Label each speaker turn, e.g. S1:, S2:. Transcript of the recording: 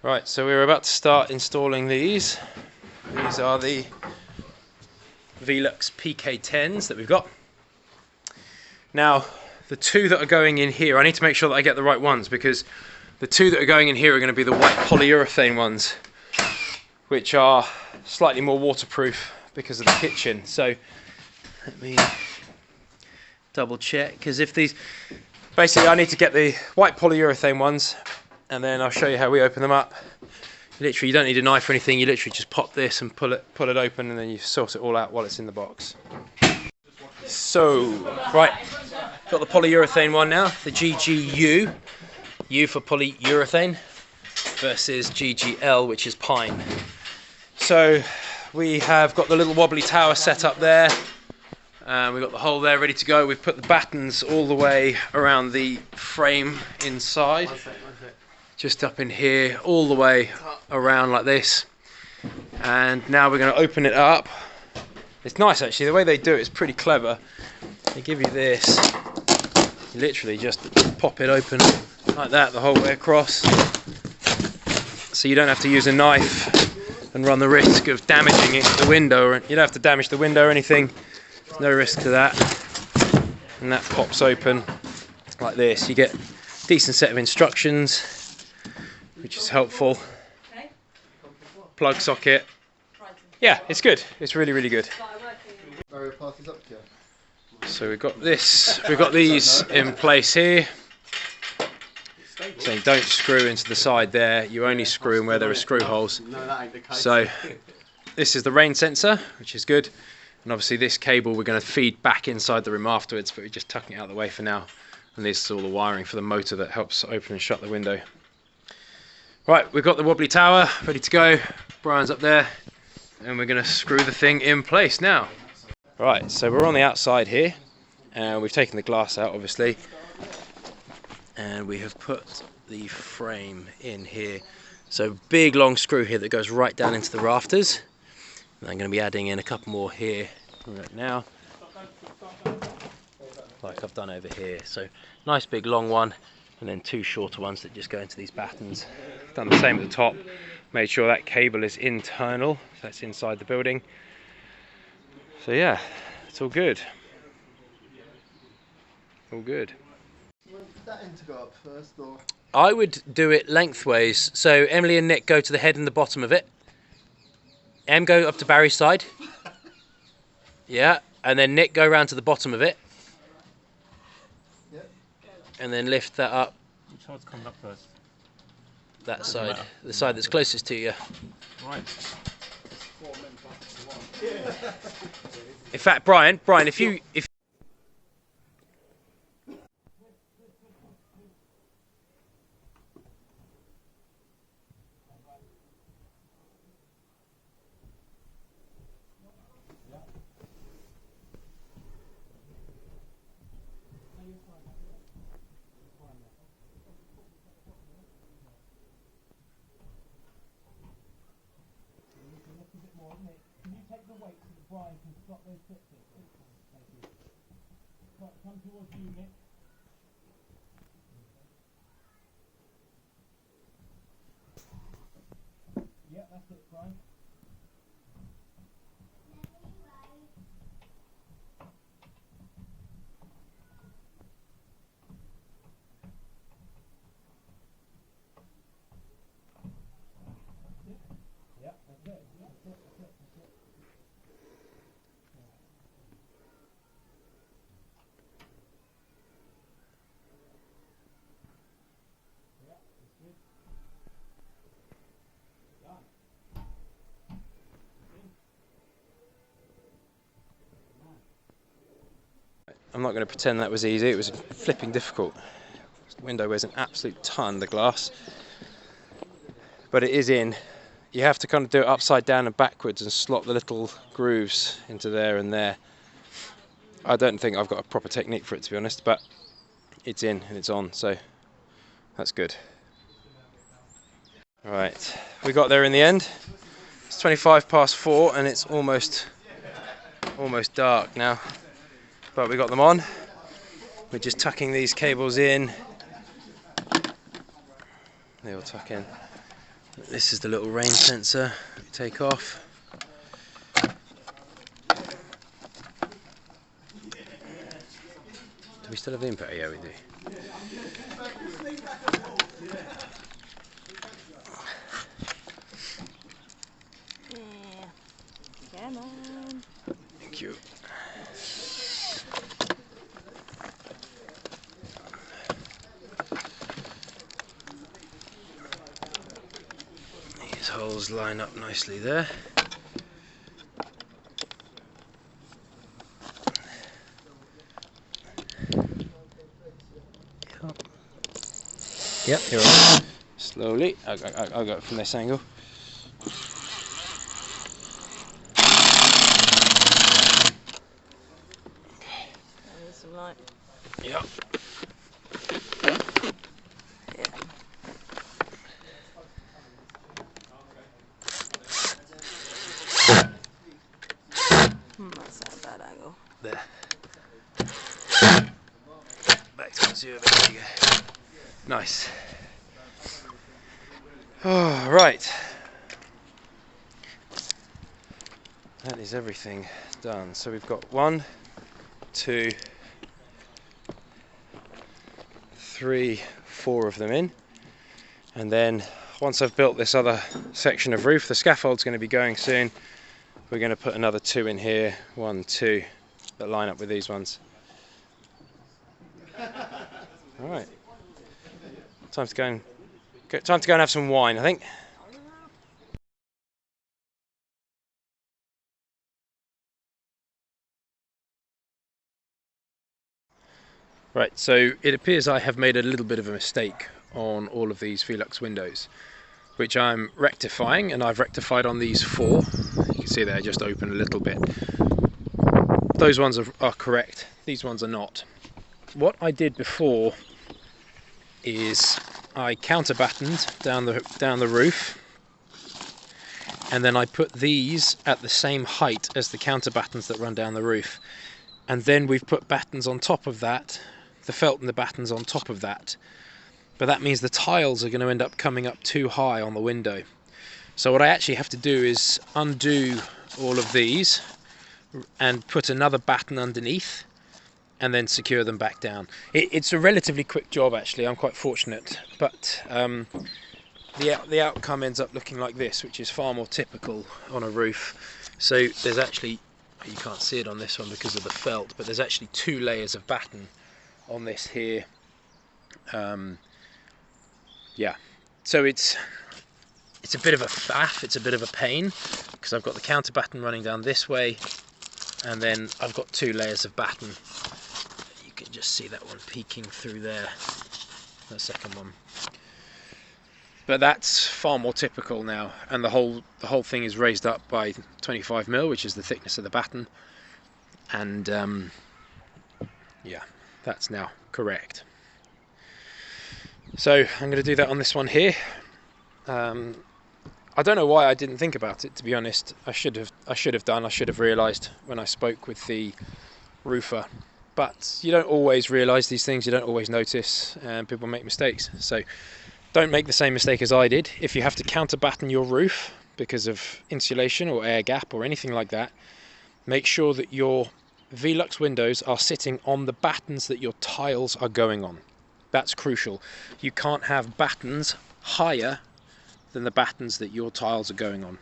S1: Right, so we're about to start installing these. These are the Velux PK10's that we've got. Now, the two that are going in here, I need to make sure that I get the right ones, because the two that are going in here are going to be the white polyurethane ones, which are slightly more waterproof because of the kitchen. So let me double check, because if these, basically I need to get the white polyurethane ones, and then I'll show you how we open them up. Literally, you don't need a knife or anything. You literally just pop this and pull it open, and then you sort it all out while it's in the box. So, right, got the polyurethane one now, the GGU, U for polyurethane, versus GGL, which is pine. So we have got the little wobbly tower set up there. We've got the hole there ready to go. We've put the battens all the way around the frame inside. Just up in here, all the way around like this. And now we're going to open it up. It's nice actually, the way they do it is pretty clever. They give you this, you literally just pop it open like that the whole way across. So you don't have to use a knife and run the risk of damaging it, the window, or you don't have to damage the window or anything. There's no risk to that. And that pops open like this. You get a decent set of instructions, which is helpful. Plug socket. Yeah, it's good. It's really, really good. So we've got this. We've got these in place here. So you don't screw into the side there. You only screw in where there are screw holes. So this is the rain sensor, which is good. And obviously this cable we're going to feed back inside the room afterwards, but we're just tucking it out of the way for now. And this is all the wiring for the motor that helps open and shut the window. Right, we've got the wobbly tower ready to go. Brian's up there, and we're going to screw the thing in place now. Right, so we're on the outside here, and we've taken the glass out obviously, and we have put the frame in here. So big long screw here that goes right down into the rafters, and I'm going to be adding in a couple more here right now, like I've done over here. So nice big long one, and then two shorter ones that just go into these battens. Done the same at the top, made sure that cable is internal, so that's inside the building. So yeah, it's all good. All good.
S2: Would that end to go up first, or?
S1: I would do it lengthways. So Emily and Nick go to the head and the bottom of it. Em go up to Barry's side. Yeah, and then Nick go round to the bottom of it.
S2: Yep.
S1: And then lift that up.
S3: Which side's coming up first?
S1: That side, the side that's closest to you.
S3: Right.
S1: In fact, Brian, if
S4: Can you take the weight so that Brian can stop those clips? Thank you. Right, come towards you, Nick. Yeah, that's it, Brian. Yeah, that's it.
S1: I'm not going to pretend that was easy, it was flipping difficult. The window weighs an absolute ton, the glass. But it is in. You have to kind of do it upside down and backwards and slot the little grooves into there and there. I don't think I've got a proper technique for it, to be honest, but it's in and it's on, so that's good. Right, we got there in the end. It's 25 past 4 and it's almost dark now. But we got them on. We're just tucking these cables in. They all tuck in. This is the little rain sensor we take off. Do we still have the input? Yeah, we do.
S5: Come on.
S1: Thank you. These holes line up nicely there. Yep, you're on. Slowly. I'll go from this angle.
S5: There's some light.
S1: Yep.
S5: Yeah. That's not a bad angle.
S1: There. Back to zero. There you go. Nice. Oh, right. That is everything done. So we've got 1, 2, 3, 4 of them in. And then once I've built this other section of roof, the scaffold's going to be going soon. We're going to put another 2 in here, 1, 2, that line up with these ones. All right. Time to go and have some wine, I think. Right, so it appears I have made a little bit of a mistake on all of these Velux windows, which I'm rectifying, and I've rectified on these 4. You can see they're just open a little bit. Those ones are correct, these ones are not. What I did before is I counterbattened down the roof, and then I put these at the same height as the counterbattens that run down the roof, and then we've put battens on top of that, the felt and the battens on top of that. But that means the tiles are going to end up coming up too high on the window. So what I actually have to do is undo all of these and put another batten underneath and then secure them back down. It's a relatively quick job actually, I'm quite fortunate, but the outcome ends up looking like this, which is far more typical on a roof. So there's actually, you can't see it on this one because of the felt, but there's actually 2 layers of batten on this here. Yeah, so it's a bit of a faff, it's a bit of a pain, because I've got the counter batten running down this way, and then I've got 2 layers of batten. You can just see that one peeking through there, the second one. But that's far more typical now, and the whole thing is raised up by 25mm, which is the thickness of the batten, and yeah, that's now correct. So I'm going to do that on this one here. I don't know why I didn't think about it, to be honest. I should have realised when I spoke with the roofer. But you don't always realise these things, you don't always notice, and people make mistakes. So don't make the same mistake as I did. If you have to counterbatten your roof because of insulation or air gap or anything like that, make sure that your Velux windows are sitting on the battens that your tiles are going on. That's crucial. You can't have battens higher than the battens that your tiles are going on.